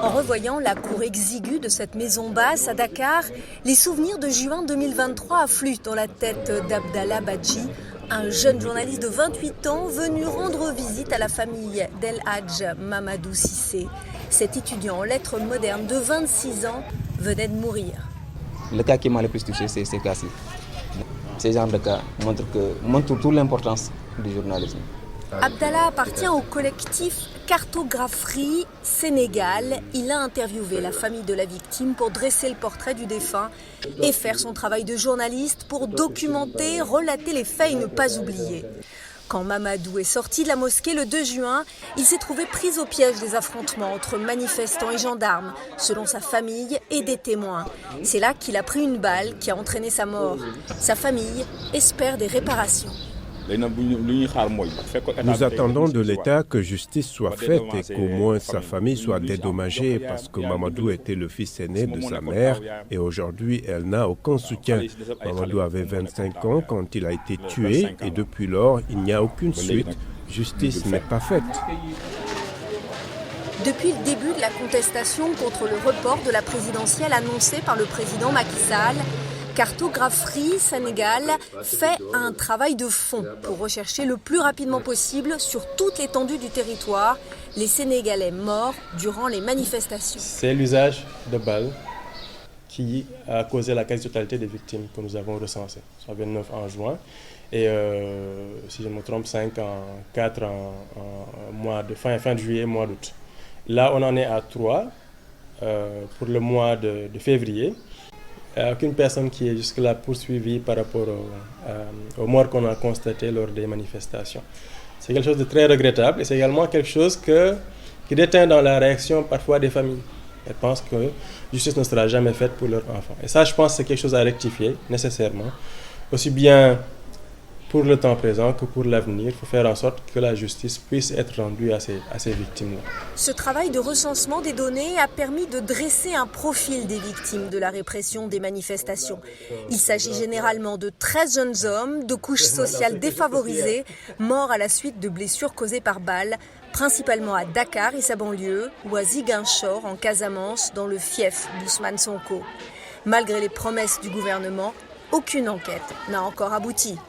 En revoyant la cour exiguë de cette maison basse à Dakar, les souvenirs de juin 2023 affluent dans la tête d'Abdallah Badji, un jeune journaliste de 28 ans venu rendre visite à la famille d'El Hadj Mamadou Cissé. Cet étudiant en lettres modernes de 26 ans venait de mourir. Le cas qui m'a le plus touché, c'est ces cas-ci. Ces genres de cas montrent toute l'importance du journalisme. Abdallah appartient au collectif Cartographerie Sénégal. Il a interviewé la famille de la victime pour dresser le portrait du défunt et faire son travail de journaliste pour documenter, relater les faits et ne pas oublier. Quand Mamadou est sorti de la mosquée le 2 juin, il s'est trouvé pris au piège des affrontements entre manifestants et gendarmes, selon sa famille et des témoins. C'est là qu'il a pris une balle qui a entraîné sa mort. Sa famille espère des réparations. Nous attendons de l'État que justice soit faite et qu'au moins sa famille soit dédommagée parce que Mamadou était le fils aîné de sa mère et aujourd'hui elle n'a aucun soutien. Mamadou avait 25 ans quand il a été tué et depuis lors il n'y a aucune suite. Justice n'est pas faite. Depuis le début de la contestation contre le report de la présidentielle annoncée par le président Macky Sall, Cartographerie Sénégal fait un travail de fond pour rechercher le plus rapidement possible sur toute l'étendue du territoire les Sénégalais morts durant les manifestations. C'est l'usage de balles qui a causé la quasi-totalité des victimes que nous avons recensées, soit 29 en juin et si je ne me trompe 4 en mois de fin de juillet, mois d'août. Là on en est à 3 pour le mois de février. Il n'y a aucune personne qui est jusque-là poursuivie par rapport aux morts qu'on a constatées lors des manifestations. C'est quelque chose de très regrettable et c'est également quelque chose qui déteint dans la réaction parfois des familles. Elles pensent que justice ne sera jamais faite pour leurs enfants. Et ça, je pense que c'est quelque chose à rectifier nécessairement, aussi bien pour le temps présent que pour l'avenir. Il faut faire en sorte que la justice puisse être rendue à ces victimes-là. Ce travail de recensement des données a permis de dresser un profil des victimes de la répression des manifestations. Il s'agit généralement de 13 jeunes hommes de couches sociales défavorisées, morts à la suite de blessures causées par balles, principalement à Dakar et sa banlieue, ou à Ziguinchor en Casamance, dans le fief d'Ousmane Sonko. Malgré les promesses du gouvernement, aucune enquête n'a encore abouti.